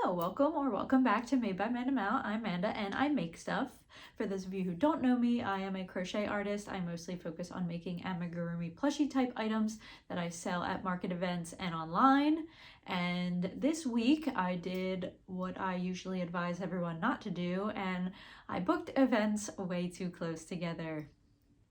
Hello, welcome back to Made by Amanda Mao. I'm Amanda and I make stuff. For those of you who don't know me, I am a crochet artist. I mostly focus on making amigurumi plushie type items that I sell at market events and online. And this week I did what I usually advise everyone not to do, and I booked events way too close together.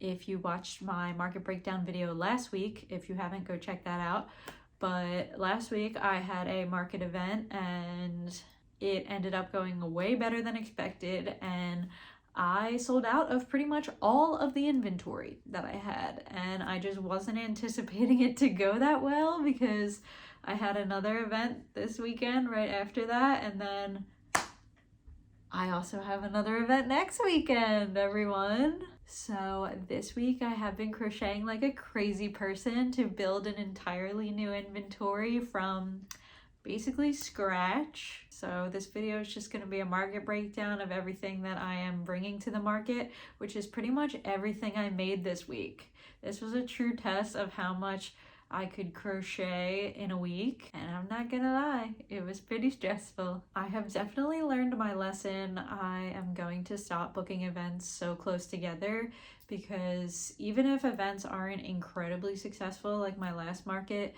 If you watched my market breakdown video last week, if you haven't, go check that out. But last week I had a market event and it ended up going way better than expected, and I sold out of pretty much all of the inventory that I had, and I just wasn't anticipating it to go that well because I had another event this weekend right after that, and then I also have another event next weekend, everyone. So this week I have been crocheting like a crazy person to build an entirely new inventory from basically scratch. So this video is just going to be a market breakdown of everything that I am bringing to the market, which is pretty much everything I made this week. This was a true test of how much I could crochet in a week, and I'm not gonna lie, it was pretty stressful. I have definitely learned my lesson. I am going to stop booking events so close together, because even if events aren't incredibly successful like my last market,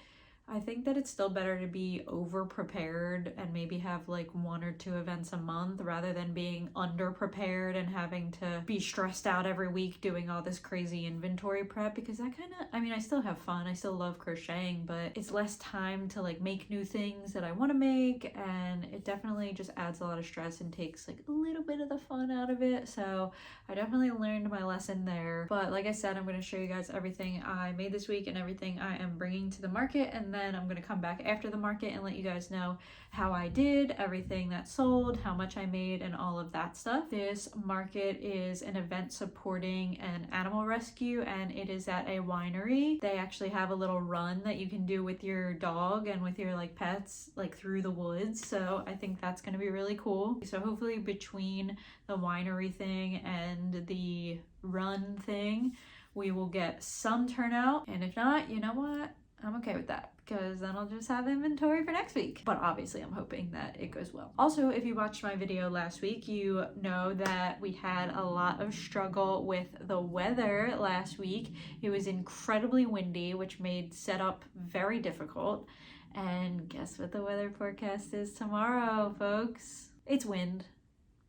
I think that it's still better to be over prepared and maybe have like 1 or 2 events a month rather than being under prepared and having to be stressed out every week doing all this crazy inventory prep, because that I still have fun. I still love crocheting, but it's less time to like make new things that I want to make, and it definitely just adds a lot of stress and takes like a little bit of the fun out of it. So I definitely learned my lesson there. But like I said, I'm going to show you guys everything I made this week and everything I am bringing to the market, and then I'm going to come back after the market and let you guys know how I did, everything that sold, how much I made, and all of that stuff. This market is an event supporting an animal rescue, and it is at a winery. They actually have a little run that you can do with your dog and with your like pets, like through the woods. So I think that's going to be really cool. So hopefully between the winery thing and the run thing, we will get some turnout. And if not, you know what? I'm okay with that, because then I'll just have inventory for next week. But obviously I'm hoping that it goes well. Also, if you watched my video last week, you know that we had a lot of struggle with the weather last week. It was incredibly windy, which made setup very difficult. And guess what the weather forecast is tomorrow, folks? It's wind.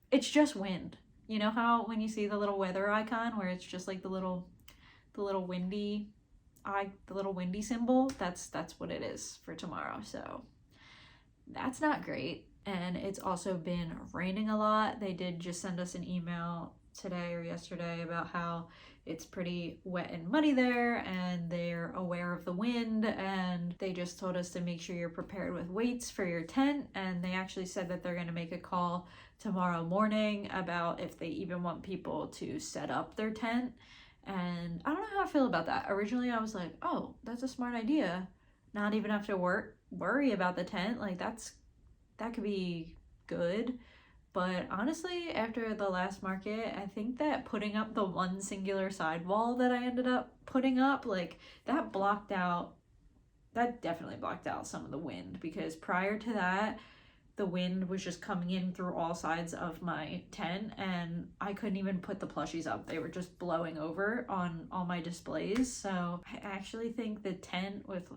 It's just wind. You know how when you see the little weather icon where it's just like the little windy the little windy symbol, that's what it is for tomorrow. So that's not great. And it's also been raining a lot. They did just send us an email today or yesterday about how it's pretty wet and muddy there, and they're aware of the wind, and they just told us to make sure you're prepared with weights for your tent. And they actually said that they're going to make a call tomorrow morning about if they even want people to set up their tent. And I don't know how I feel about that. Originally I was like, oh, that's a smart idea, not even have to worry about the tent. Like that could be good. But honestly, after the last market, I think that putting up the one singular sidewall that I ended up putting up, like that definitely blocked out some of the wind, because prior to that, the wind was just coming in through all sides of my tent, and I couldn't even put the plushies up. They were just blowing over on all my displays. So I actually think the tent with,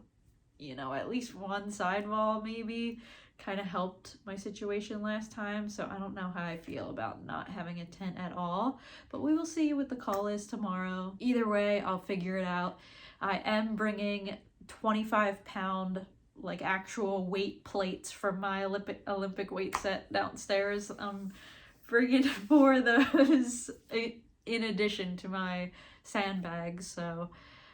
at least one sidewall maybe kind of helped my situation last time. So I don't know how I feel about not having a tent at all, but we will see what the call is tomorrow. Either way, I'll figure it out. I am bringing 25-pound like actual weight plates from my Olympic weight set downstairs. I'm bringing 4 of those in addition to my sandbags. So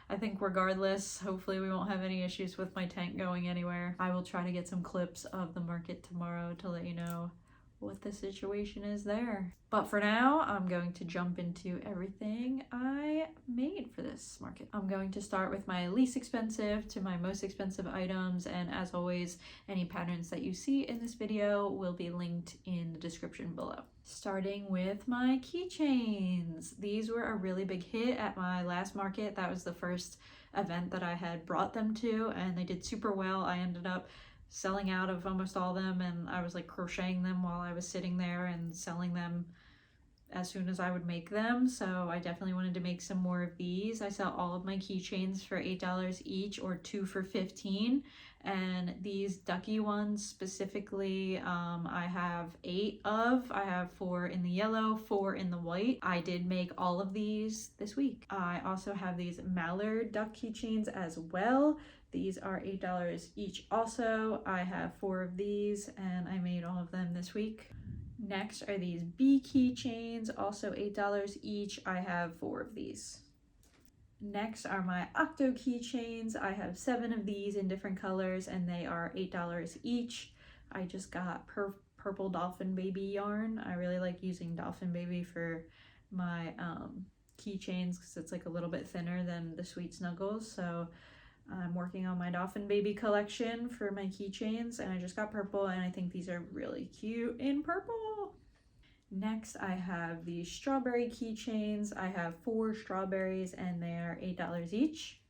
I think regardless, hopefully we won't have any issues with my tent going anywhere. I will try to get some clips of the market tomorrow to let you know what the situation is there. But for now, I'm going to jump into everything I made for this market. I'm going to start with my least expensive to my most expensive items, and as always, any patterns that you see in this video will be linked in the description below. Starting with my keychains. These were a really big hit at my last market. That was the first event that I had brought them to, and they did super well. I ended up selling out of almost all of them, and I was like crocheting them while I was sitting there and selling them as soon as I would make them. So I definitely wanted to make some more of these. I sell all of my keychains for $8 each, or 2 for $15. And these ducky ones specifically, I have 8 of. I have 4 in the yellow, 4 in the white. I did make all of these this week. I also have these mallard duck keychains as well. These are $8 each also. I have 4 of these and I made all of them this week. Next are these bee keychains, also $8 each. I have 4 of these. Next are my octo keychains. I have 7 of these in different colors and they are $8 each. I just got purple dolphin baby yarn. I really like using dolphin baby for my keychains because it's like a little bit thinner than the Sweet Snuggles. So I'm working on my dolphin baby collection for my keychains, and I just got purple, and I think these are really cute in purple. Next, I have these strawberry keychains. I have 4 strawberries and they are $8 each.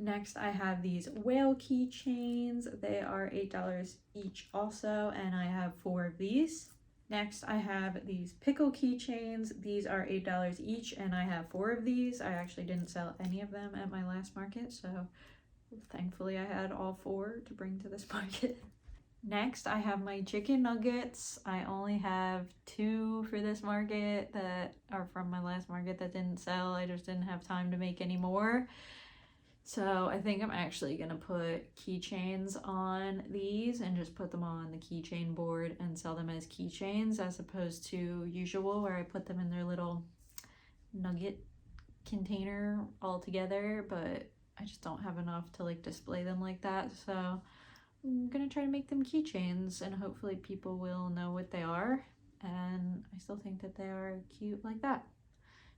Next, I have these whale keychains. They are $8 each also, and I have 4 of these. Next, I have these pickle keychains. These are $8 each, and I have 4 of these. I actually didn't sell any of them at my last market, so thankfully I had all 4 to bring to this market. Next, I have my chicken nuggets. I only have 2 for this market that are from my last market that didn't sell. I just didn't have time to make any more. So I think I'm actually gonna put keychains on these and just put them on the keychain board and sell them as keychains, as opposed to usual where I put them in their little nugget container all together, but I just don't have enough to like display them like that. So I'm gonna try to make them keychains and hopefully people will know what they are, and I still think that they are cute like that.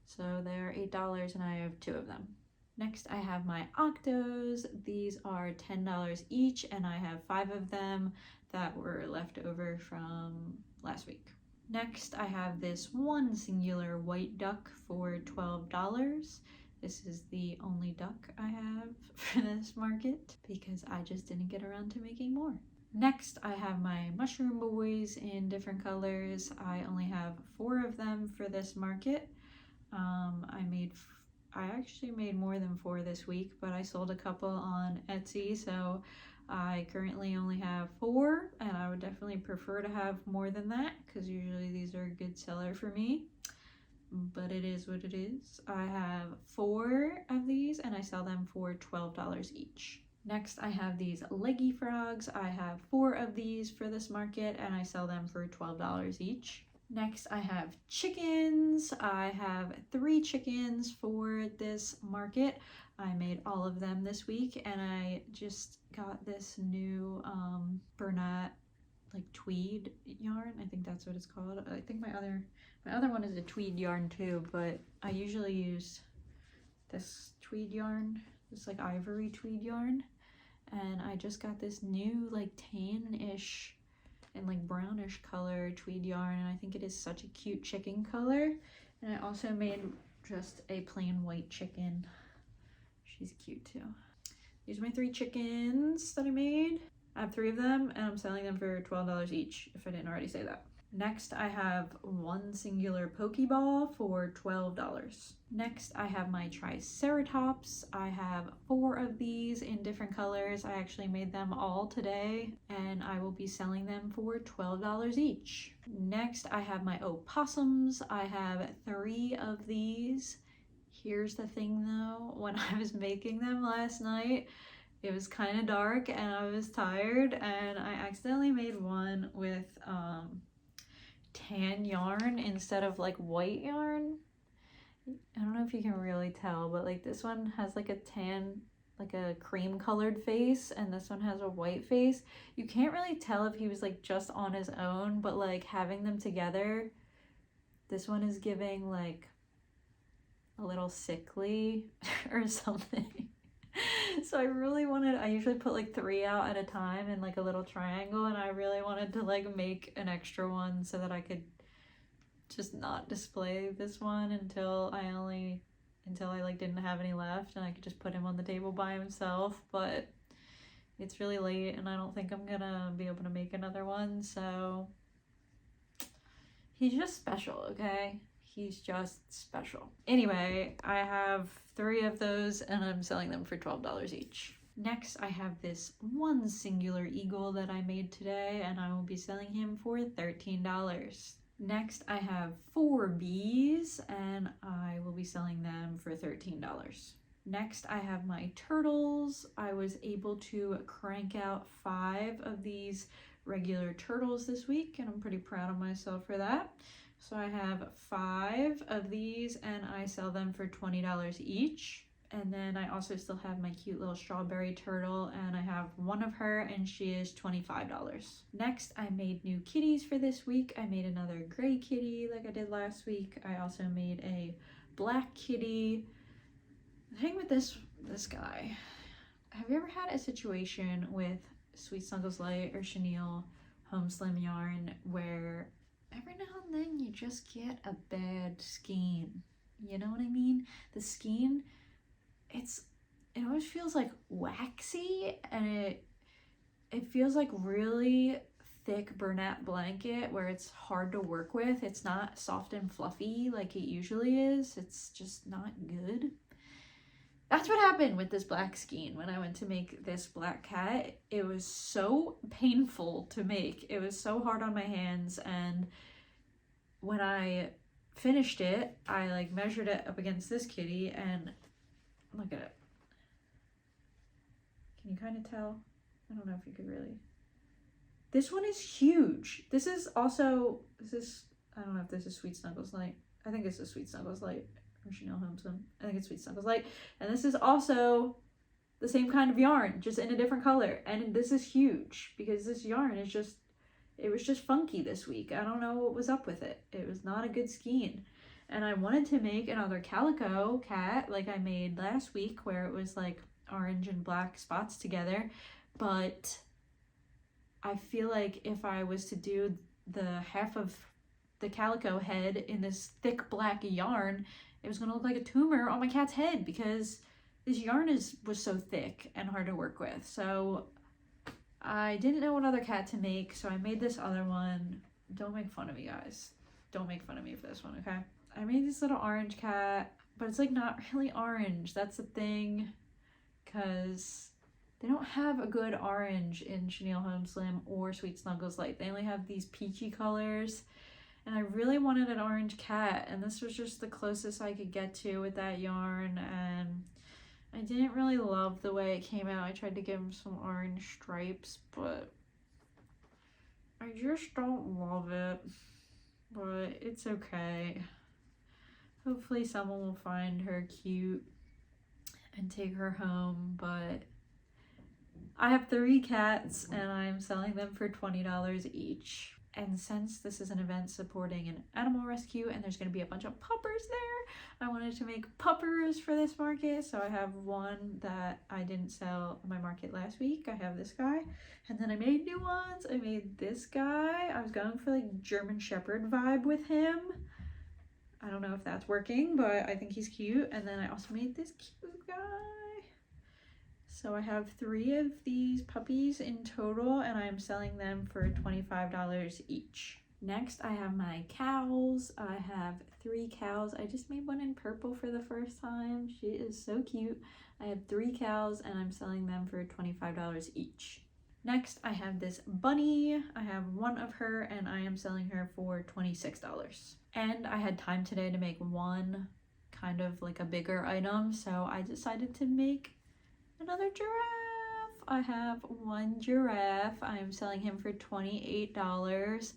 So they're $8 and I have 2 of them. Next, I have my octos. These are $10 each and I have 5 of them that were left over from last week. Next, I have this one singular white duck for $12. This is the only duck I have for this market because I just didn't get around to making more. Next, I have my mushroom boys in different colors. I only have 4 of them for this market. I actually made more than 4 this week, but I sold a couple on Etsy, so I currently only have 4, and I would definitely prefer to have more than that because usually these are a good seller for me. But it is what it is. I have 4 of these and I sell them for $12 each. Next, I have these leggy frogs. I have 4 of these for this market and I sell them for $12 each. Next, I have chickens. I have 3 chickens for this market. I made all of them this week and I just got this new Bernat like tweed yarn. I think that's what it's called. I think my other one is a tweed yarn too, but I usually use this tweed yarn, this like ivory tweed yarn, and I just got this new like tan-ish and like brownish color tweed yarn, and I think it is such a cute chicken color. And I also made just a plain white chicken. She's cute too. These are my 3 chickens that I made. I have 3 of them and I'm selling them for $12 each, if I didn't already say that. Next, I have one singular Pokeball for $12. Next, I have my Triceratops. I have 4 of these in different colors. I actually made them all today and I will be selling them for $12 each. Next, I have my opossums. I have 3 of these. Here's the thing though, when I was making them last night, it was kind of dark and I was tired and I accidentally made one with tan yarn instead of like white yarn. I don't know if you can really tell, but like this one has like a tan, like a cream colored face, and this one has a white face. You can't really tell if he was like just on his own, but like having them together, this one is giving like a little sickly or something. So I usually put like 3 out at a time in like a little triangle, and I really wanted to like make an extra one so that I could just not display this one until I like didn't have any left and I could just put him on the table by himself. But it's really late and I don't think I'm gonna be able to make another one, so he's just special, okay? He's just special. Anyway, I have 3 of those and I'm selling them for $12 each. Next, I have this one singular eagle that I made today and I will be selling him for $13. Next, I have 4 bees and I will be selling them for $13. Next, I have my turtles. I was able to crank out 5 of these regular turtles this week and I'm pretty proud of myself for that. So I have 5 of these and I sell them for $20 each. And then I also still have my cute little strawberry turtle and I have 1 of her and she is $25. Next, I made new kitties for this week. I made another gray kitty like I did last week. I also made a black kitty. The thing with this guy, have you ever had a situation with Sweet Snuggles Light or Chenille Home Slim yarn where every now and then you just get a bad skein? You know what I mean? The skein, it always feels like waxy and it feels like really thick Bernat blanket where it's hard to work with. It's not soft and fluffy like it usually is. It's just not good. That's what happened with this black skein when I went to make this black cat. It was so painful to make. It was so hard on my hands, and when I finished it, I like measured it up against this kitty and look at it. Can you kind of tell? I don't know if you could really. This one is huge. This is, I don't know if this is Sweet Snuggles Light. I think it's a Sweet Snuggles Light. Or Chenille Home Slim. I think it's Sweet Snuggles Light. And this is also the same kind of yarn, just in a different color. And this is huge because this yarn is just, it was just funky this week. I don't know what was up with it. It was not a good skein. And I wanted to make another calico cat like I made last week where it was like orange and black spots together. But I feel like if I was to do the half of the calico head in this thick black yarn, it was gonna look like a tumor on my cat's head because this yarn was so thick and hard to work with. So I didn't know what other cat to make, so I made this other one. Don't make fun of me, guys. Don't make fun of me for this one, okay? I made this little orange cat, but it's like not really orange. That's the thing, because they don't have a good orange in Chenille Home Slim or Sweet Snuggles Light. They only have these peachy colors. And I really wanted an orange cat, and this was just the closest I could get to with that yarn, and I didn't really love the way it came out. I tried to give him some orange stripes, but I just don't love it. But it's okay. Hopefully someone will find her cute and take her home, but I have 3 cats and I'm selling them for $20 each. And since this is an event supporting an animal rescue and there's going to be a bunch of puppers there, I wanted to make puppers for this market. So I have one that I didn't sell on my market last week. I have this guy. And then I made new ones. I made this guy. I was going for like German Shepherd vibe with him. I don't know if that's working, but I think he's cute. And then I also made this cute guy. So I have 3 of these puppies in total and I'm selling them for $25 each. Next, I have my cows. I have 3 cows. I just made one in purple for the first time. She is so cute. I have 3 cows and I'm selling them for $25 each. Next, I have this bunny. I have 1 of her and I am selling her for $26. And I had time today to make one kind of like a bigger item, so I decided to make another giraffe. I have 1 giraffe. I am selling him for $28.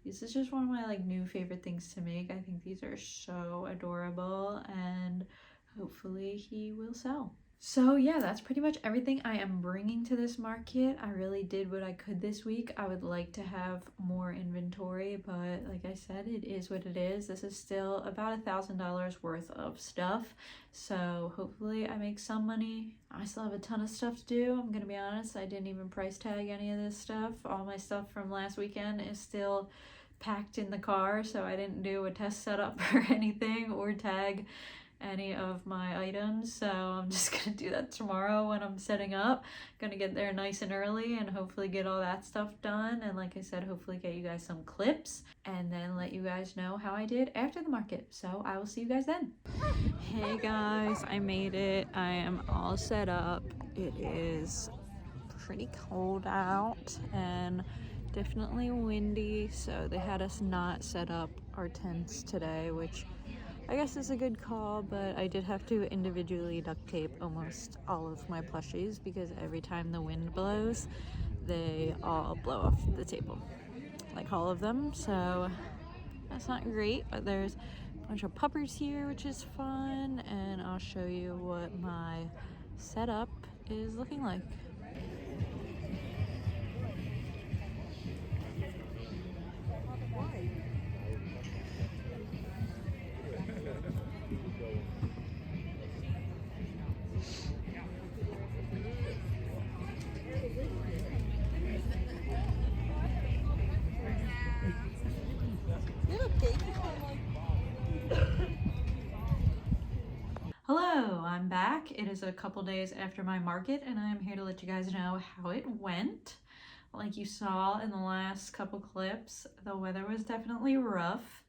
This is just one of my like new favorite things to make. I think these are so adorable and hopefully he will sell. So yeah, that's pretty much everything I am bringing to this market. I really did what I could this week. I would like to have more inventory, but like I said, it is what it is. This is still about $1,000 worth of stuff. So hopefully I make some money. I still have a ton of stuff to do. I'm gonna be honest, I didn't even price tag any of this stuff. All my stuff from last weekend is still packed in the car, so I didn't do a test setup or anything or tag any of my items, so I'm just gonna do that tomorrow when I'm setting up. Gonna get there nice and early and hopefully get all that stuff done, and like I said, hopefully get you guys some clips and then let you guys know how I did after the market. So I will see you guys then. Hey guys, I made it. I am all set up. It is pretty cold out and definitely windy, so they had us not set up our tents today, which I guess is a good call, but I did have to individually duct tape almost all of my plushies because every time the wind blows, they all blow off the table, like all of them. So that's not great, but there's a bunch of puppers here, which is fun, and I'll show you what my setup is looking like. Hello, I'm back. It is a couple days after my market and I'm here to let you guys know how it went. Like you saw in the last couple clips, the weather was definitely rough.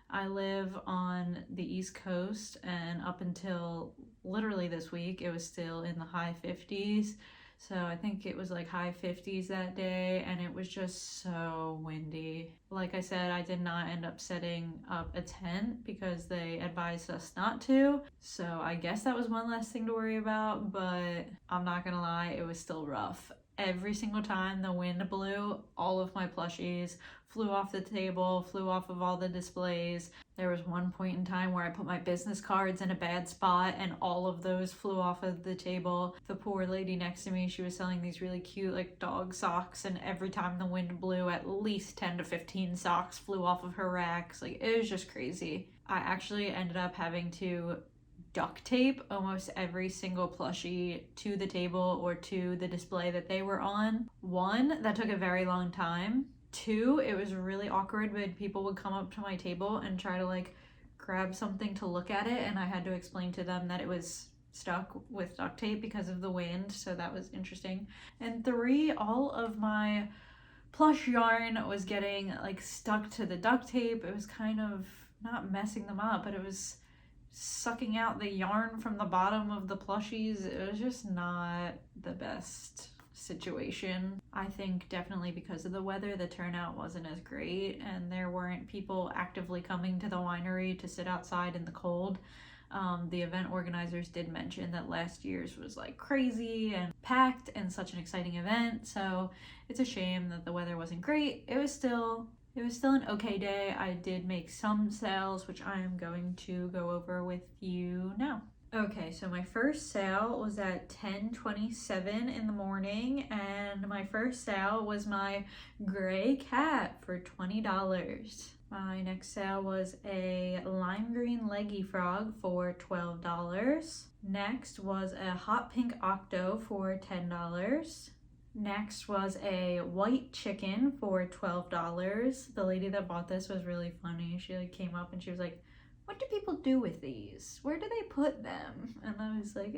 I live on the East Coast and up until literally this week, it was still in the high 50s. So I think it was like high 50s that day and it was just so windy. Like I said, I did not end up setting up a tent because they advised us not to. So I guess that was one less thing to worry about, but I'm not gonna lie, it was still rough. Every single time the wind blew, all of my plushies flew off the table, flew off of all the displays. There was one point in time where I put my business cards in a bad spot and all of those flew off of the table. The poor lady next to me, she was selling these really cute like dog socks, and every time the wind blew, at least 10 to 15 socks flew off of her racks. Like, it was just crazy. I actually ended up having to duct tape almost every single plushie to the table or to the display that they were on. One, that took a very long time. Two, it was really awkward when people would come up to my table and try to like grab something to look at it, and I had to explain to them that it was stuck with duct tape because of the wind, so that was interesting. And three, all of my plush yarn was getting like stuck to the duct tape. It was kind of not messing them up, but it was sucking out the yarn from the bottom of the plushies. It was just not the best situation. I think definitely because of the weather, the turnout wasn't as great and there weren't people actively coming to the winery to sit outside in the cold. The event organizers did mention that last year's was like crazy and packed and such an exciting event, so it's a shame that the weather wasn't great. It was still an okay day. I did make some sales, which I am going to go over with you now. Okay, so my first sale was at 10:27 in the morning, and my first sale was my gray cat for $20. My next sale was a lime green leggy frog for $12. Next was a hot pink octo for $10. Next was a white chicken for $12. The lady that bought this was really funny. She like came up and she was like, "What do people do with these? Where do they put them?" And I was like,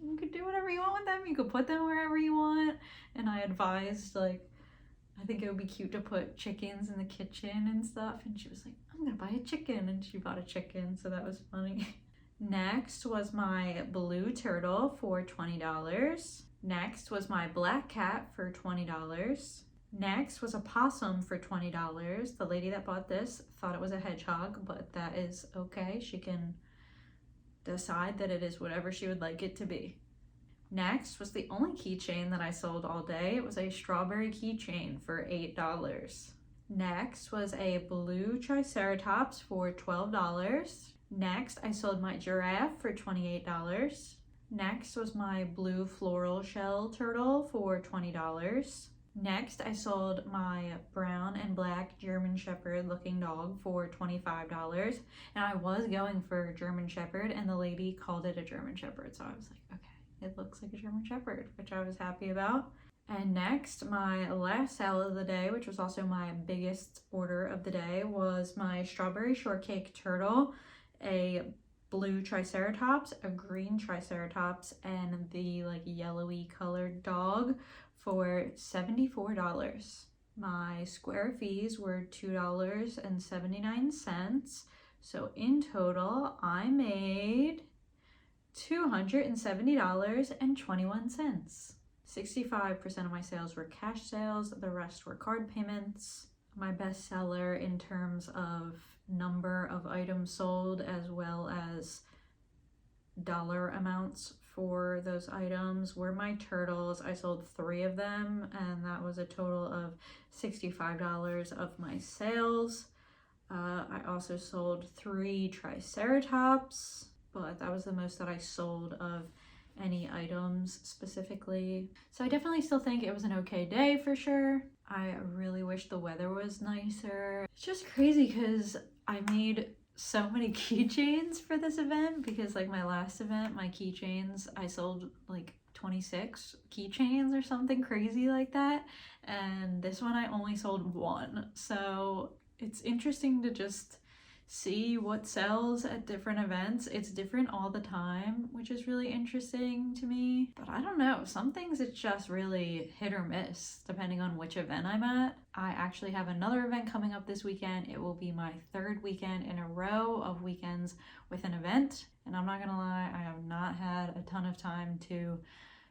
"You could do whatever you want with them. You could put them wherever you want." And I advised, like, I think it would be cute to put chickens in the kitchen and stuff. And she was like, "I'm gonna buy a chicken." And she bought a chicken, so that was funny. Next was my blue turtle for $20. Next was my black cat for $20. Next was a possum for $20. The lady that bought this thought it was a hedgehog, but that is okay. She can decide that it is whatever she would like it to be. Next was the only keychain that I sold all day. It was a strawberry keychain for $8. Next was a blue triceratops for $12. Next, I sold my giraffe for $28. Next was my blue floral shell turtle for $20. Next, I sold my brown and black German Shepherd looking dog for $25. And I was going for German Shepherd, and the lady called it a German Shepherd. So I was like, okay, it looks like a German Shepherd, which I was happy about. And next, my last sale of the day, which was also my biggest order of the day, was my strawberry shortcake turtle, a blue triceratops, a green triceratops, and the like yellowy colored dog for $74. My square fees were $2.79. So in total, I made $270.21. 65% of my sales were cash sales, the rest were card payments. My best seller in terms of number of items sold as well as dollar amounts for those items were my turtles. I sold 3 of them, and that was a total of $65 of my sales. I also sold 3 triceratops, but that was the most that I sold of any items specifically. So I definitely still think it was an okay day for sure. I really wish the weather was nicer. It's just crazy because I made so many keychains for this event, because like my last event, my keychains, I sold like 26 keychains or something crazy like that, and this one I only sold 1. So it's interesting to just see what sells at different events. It's different all the time, which is really interesting to me. But I don't know, some things it's just really hit or miss depending on which event I'm at. I actually have another event coming up this weekend. It will be my 3rd weekend in a row of weekends with an event. And I'm not gonna lie, I have not had a ton of time to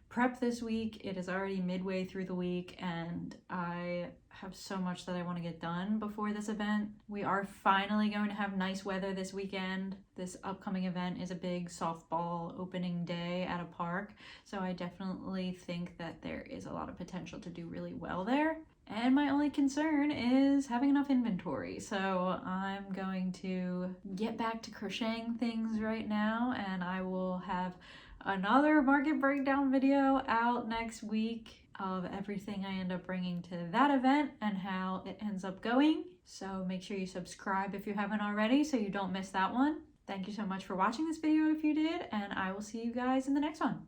prep this week. It is already midway through the week and I have so much that I want to get done before this event. We are finally going to have nice weather this weekend. This upcoming event is a big softball opening day at a park, so I definitely think that there is a lot of potential to do really well there. And my only concern is having enough inventory. So I'm going to get back to crocheting things right now, and I will have another market breakdown video out next week of everything I end up bringing to that event and how it ends up going. So make sure you subscribe if you haven't already so you don't miss that one. Thank you so much for watching this video if you did, and I will see you guys in the next one.